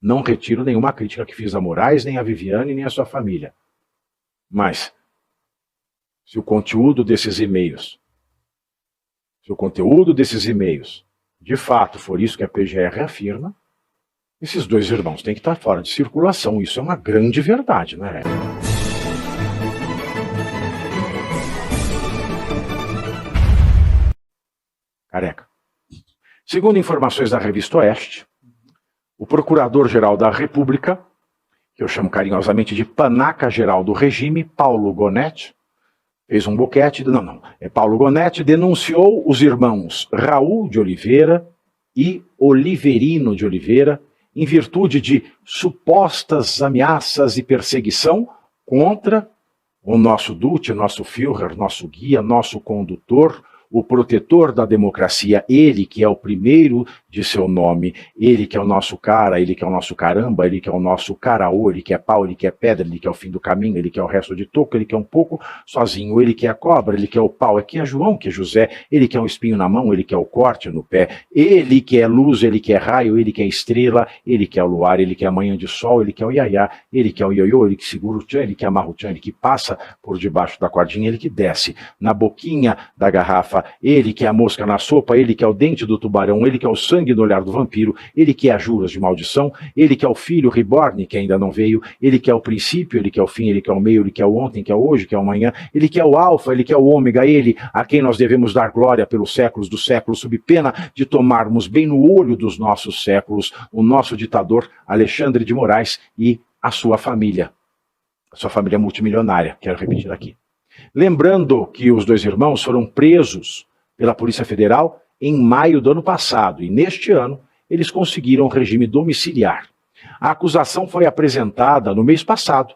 Não retiro nenhuma crítica que fiz a Moraes, nem a Viviane, nem a sua família. Mas, se o conteúdo desses e-mails, de fato for isso que a PGR afirma, esses dois irmãos têm que estar fora de circulação. Isso é uma grande verdade, né? Careca. Segundo informações da Revista Oeste, o Procurador-Geral da República, que eu chamo carinhosamente de Panaca-Geral do Regime, Paulo Gonetti, fez um boquete, Paulo Gonetti denunciou os irmãos Raul de Oliveira e Oliverino de Oliveira em virtude de supostas ameaças e perseguição contra o nosso Duce, nosso Führer, nosso guia, nosso condutor, o protetor da democracia, ele que é o primeiro de seu nome, ele que é o nosso cara, ele que é o nosso caramba, ele que é o nosso caraô, ele que é pau, ele que é pedra, ele que é o fim do caminho, ele que é o resto de toco, ele que é um pouco sozinho, ele que é a cobra, ele que é o pau, aqui é João, que é José, ele que é um espinho na mão, ele que é o corte no pé, ele que é luz, ele que é raio, ele que é estrela, ele que é o luar, ele que é a manhã de sol, ele que é o iaiá, ele que é o ioiô, ele que segura o tchan, ele que amarra o tchan, ele que passa por debaixo da cordinha, ele que desce na boquinha da garrafa, ele que é a mosca na sopa, ele que é o dente do tubarão, ele que é o sangue no olhar do vampiro, ele que é as juras de maldição, ele que é o filho reborn que ainda não veio, ele que é o princípio, ele que é o fim, ele que é o meio, ele que é o ontem, que é o hoje, que é o amanhã, ele que é o alfa, ele que é o ômega, ele a quem nós devemos dar glória pelos séculos dos séculos, sob pena de tomarmos bem no olho dos nossos séculos o nosso ditador Alexandre de Moraes e a sua família multimilionária, quero repetir aqui. Lembrando que os dois irmãos foram presos pela Polícia Federal em maio do ano passado, e neste ano eles conseguiram regime domiciliar. A acusação foi apresentada no mês passado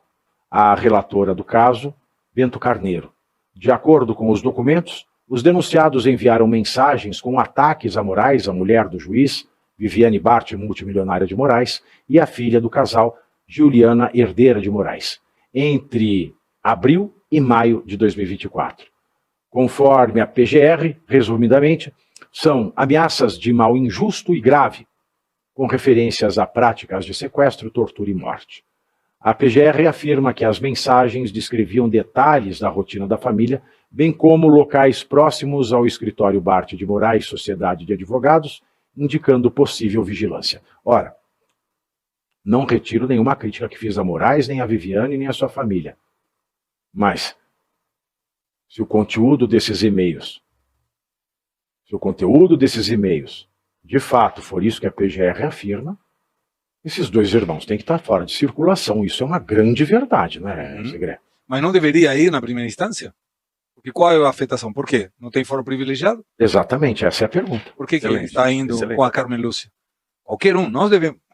à relatora do caso, Bento Carneiro. De acordo com os documentos, os denunciados enviaram mensagens com ataques a Moraes, a mulher do juiz, Viviane Bart, multimilionária de Moraes, e a filha do casal, Juliana, herdeira de Moraes, entre abril e maio de 2024. Conforme a PGR, resumidamente, são ameaças de mal injusto e grave, com referências a práticas de sequestro, tortura e morte. A PGR afirma que as mensagens descreviam detalhes da rotina da família, bem como locais próximos ao escritório Bart de Moraes, Sociedade de Advogados, indicando possível vigilância. Ora, não retiro nenhuma crítica que fiz a Moraes, nem a Viviane, nem a sua família. Mas, se o conteúdo desses e-mails, de fato for isso que a PGR afirma, esses dois irmãos têm que estar fora de circulação. Isso é uma grande verdade, né, Segre? Mas não deveria ir na primeira instância? Porque qual é a afetação? Por quê? Não tem foro privilegiado? Exatamente, essa é a pergunta. Por que ele está indo com a Carmen Lúcia? Qualquer um,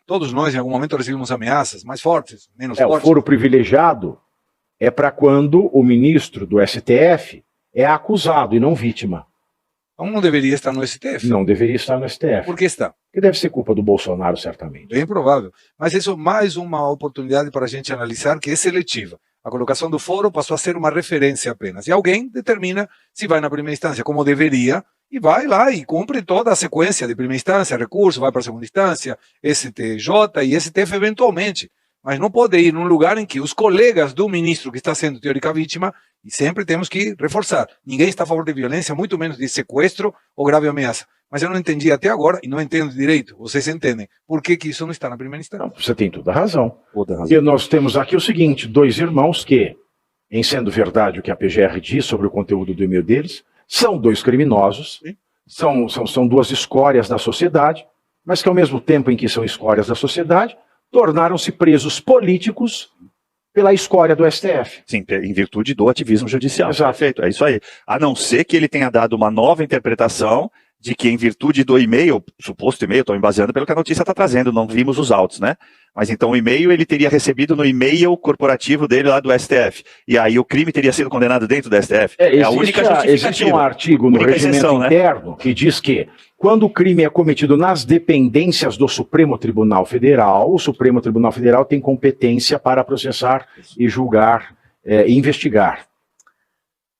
todos nós em algum momento recebemos ameaças, mais fortes, menos fortes. O foro privilegiado é para quando o ministro do STF é acusado e não vítima. Então não deveria estar no STF? Não deveria estar no STF. Por que está? Porque deve ser culpa do Bolsonaro, certamente. Bem provável. Mas isso é mais uma oportunidade para a gente analisar que é seletiva. A colocação do foro passou a ser uma referência apenas. E alguém determina se vai na primeira instância, como deveria, e vai lá e cumpre toda a sequência de primeira instância, recurso, vai para a segunda instância, STJ e STF eventualmente. Mas não pode ir num lugar em que os colegas do ministro que está sendo teórica vítima, e sempre temos que reforçar, ninguém está a favor de violência, muito menos de sequestro ou grave ameaça. Mas eu não entendi até agora, e não entendo direito, vocês entendem, por que isso não está na primeira instância? Não, você tem toda a razão. E nós temos aqui o seguinte, dois irmãos que, em sendo verdade o que a PGR diz sobre o conteúdo do e-mail deles, são dois criminosos, são duas escórias da sociedade, mas que ao mesmo tempo em que são escórias da sociedade, tornaram-se presos políticos pela escória do STF. Sim, em virtude do ativismo judicial. Exato. Perfeito, é isso aí. A não ser que ele tenha dado uma nova interpretação de que em virtude do e-mail, suposto e-mail, estou me baseando pelo que a notícia está trazendo, não vimos os autos, né? Mas então o e-mail ele teria recebido no e-mail corporativo dele lá do STF. E aí o crime teria sido condenado dentro do STF. É a única justificativa. Existe um artigo no regimento interno que diz que quando o crime é cometido nas dependências do Supremo Tribunal Federal, o Supremo Tribunal Federal tem competência para processar e julgar e investigar.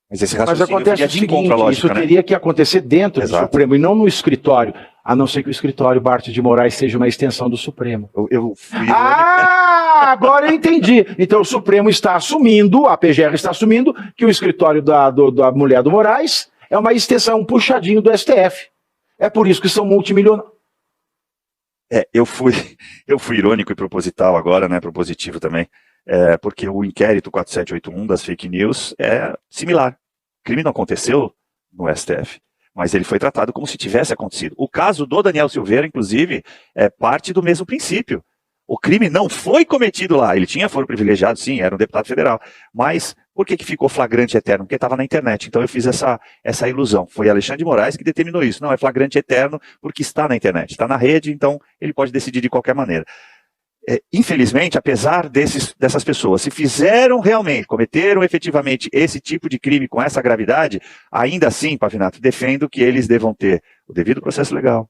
Mas esse Mas raciocínio acontece fica o de seguinte, encontro à lógica, isso né? teria que acontecer dentro do Exato. Supremo e não no escritório, a não ser que o escritório Bartos de Moraes seja uma extensão do Supremo. Eu fui Agora eu entendi. Então o Supremo está assumindo, a PGR está assumindo, que o escritório da mulher do Moraes é uma extensão, um puxadinho do STF. É por isso que são multimilionários. eu fui irônico e proposital agora, né, propositivo também, porque o inquérito 4781 das fake news é similar. O crime não aconteceu no STF, mas ele foi tratado como se tivesse acontecido. O caso do Daniel Silveira, inclusive, é parte do mesmo princípio. O crime não foi cometido lá. Ele tinha foro privilegiado, sim, era um deputado federal. Mas por que ficou flagrante eterno? Porque estava na internet. Então eu fiz essa ilusão. Foi Alexandre de Moraes que determinou isso. Não, é flagrante eterno porque está na internet. Está na rede, então ele pode decidir de qualquer maneira. Infelizmente, apesar dessas pessoas, se fizeram realmente, cometeram efetivamente esse tipo de crime com essa gravidade, ainda assim, Pavinato, defendo que eles devam ter o devido processo legal,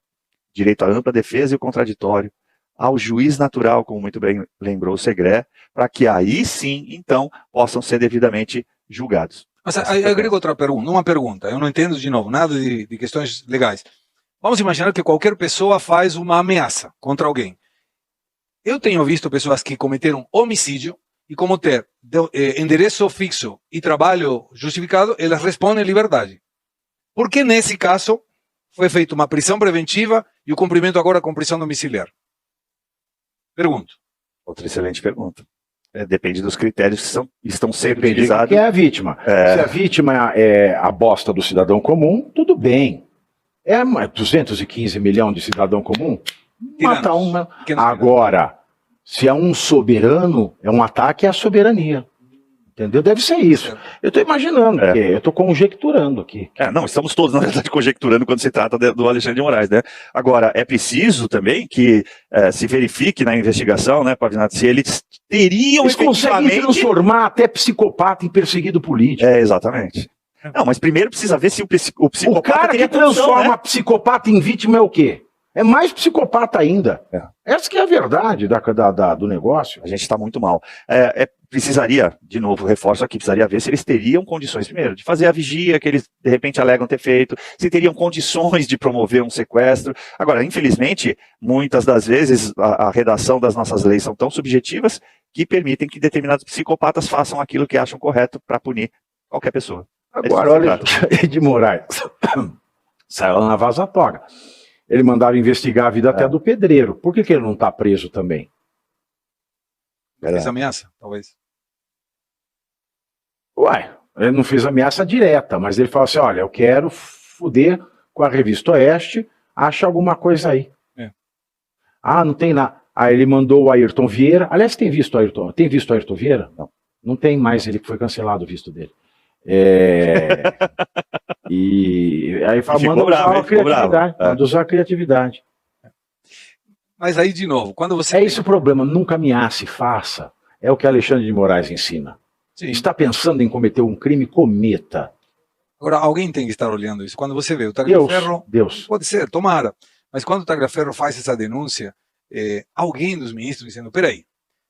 direito à ampla defesa e o contraditório, ao juiz natural, como muito bem lembrou o Segré, para que aí sim, então, possam ser devidamente julgados. Mas aí agrego outra pergunta, uma pergunta. Eu não entendo, de novo, nada de questões legais. Vamos imaginar que qualquer pessoa faz uma ameaça contra alguém. Eu tenho visto pessoas que cometeram homicídio e, como ter endereço fixo e trabalho justificado, elas respondem liberdade. Por que, nesse caso, foi feita uma prisão preventiva e o cumprimento agora com prisão domiciliar? Pergunto. Outra excelente pergunta. Depende dos critérios que estão sendo Depende de utilizados. quem é a vítima. Se a vítima é a bosta do cidadão comum, tudo bem. 215 milhões de cidadão comum? Mata uma. Agora, se é um soberano, é um ataque à soberania. Entendeu? Deve ser isso. Eu estou imaginando, eu estou conjecturando aqui. Não, estamos todos, na verdade, conjecturando quando se trata do Alexandre de Moraes, né? Agora, é preciso também que se verifique na investigação, né, Pavinato, se eles teriam Eles conseguem efetivamente... transformar até psicopata em perseguido político. Exatamente. Não, mas primeiro precisa ver se o psicopata... O cara que transforma psicopata em vítima é o quê? É mais psicopata ainda. Essa que é a verdade do negócio. A gente está muito mal. Precisaria, de novo, reforço aqui, precisaria ver se eles teriam condições, primeiro, de fazer a vigia que eles, de repente, alegam ter feito, se teriam condições de promover um sequestro. Agora, infelizmente, muitas das vezes, a redação das nossas leis são tão subjetivas que permitem que determinados psicopatas façam aquilo que acham correto para punir qualquer pessoa. Agora, olha, de Moraes saiu lá na Vaza Toga. Ele mandava investigar a vida até do pedreiro. Por que ele não está preso também? Fez ameaça, talvez. Ele não fez ameaça direta, mas ele falou assim, olha, eu quero foder com a Revista Oeste, acha alguma coisa aí. Não tem nada. Aí ele mandou o Ayrton Vieira. Aliás, tem visto o Ayrton Vieira? Não. Não tem mais, ele foi cancelado o visto dele. E aí manda usar a criatividade. Manda usar a criatividade. Mas aí, de novo, quando você... esse o problema, nunca ameace, faça. É o que Alexandre de Moraes ensina. Sim. Está pensando em cometer um crime, cometa. Agora, alguém tem que estar olhando isso. Quando você vê o Tagliaferro... Deus. Pode ser, tomara. Mas quando o Tagliaferro faz essa denúncia, alguém dos ministros dizendo, peraí,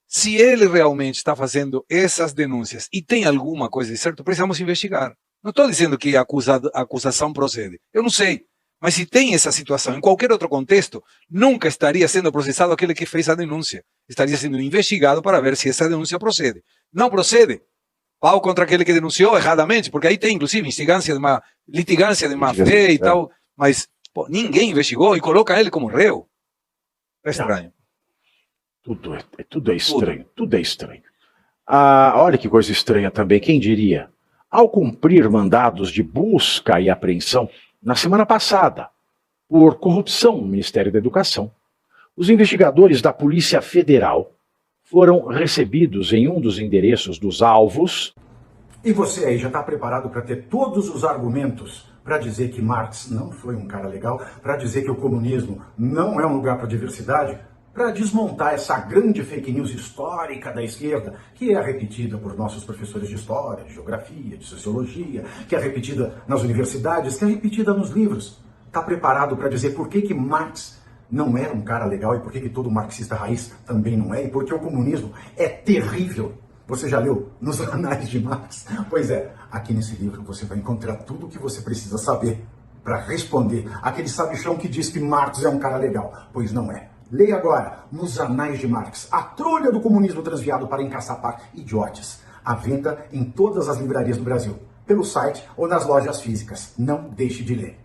se ele realmente está fazendo essas denúncias e tem alguma coisa de certo, precisamos investigar. Não estou dizendo que a acusação procede. Eu não sei. Mas se tem essa situação, em qualquer outro contexto, nunca estaria sendo processado aquele que fez a denúncia. Estaria sendo investigado para ver se essa denúncia procede. Não procede. Pau contra aquele que denunciou erradamente, porque aí tem, inclusive, litigância de má-fé e tal. Mas ninguém investigou e coloca ele como réu. É estranho. Tudo é estranho. Tudo é estranho. Olha que coisa estranha também. Quem diria? Ao cumprir mandados de busca e apreensão, na semana passada, por corrupção no Ministério da Educação, os investigadores da Polícia Federal foram recebidos em um dos endereços dos alvos. E você aí já está preparado para ter todos os argumentos para dizer que Marx não foi um cara legal, para dizer que o comunismo não é um lugar para diversidade, para desmontar essa grande fake news histórica da esquerda, que é repetida por nossos professores de história, de geografia, de sociologia, que é repetida nas universidades, que é repetida nos livros. Está preparado para dizer por que Marx não era um cara legal e por que todo marxista raiz também não é, e porque o comunismo é terrível. Você já leu Nos Anais de Marx? Pois é, aqui nesse livro você vai encontrar tudo o que você precisa saber para responder aquele sabichão que diz que Marx é um cara legal, pois não é. Leia agora Nos Anais de Marx, a trolha do comunismo transviado para encaçapar idiotas. À venda em todas as livrarias do Brasil, pelo site ou nas lojas físicas. Não deixe de ler.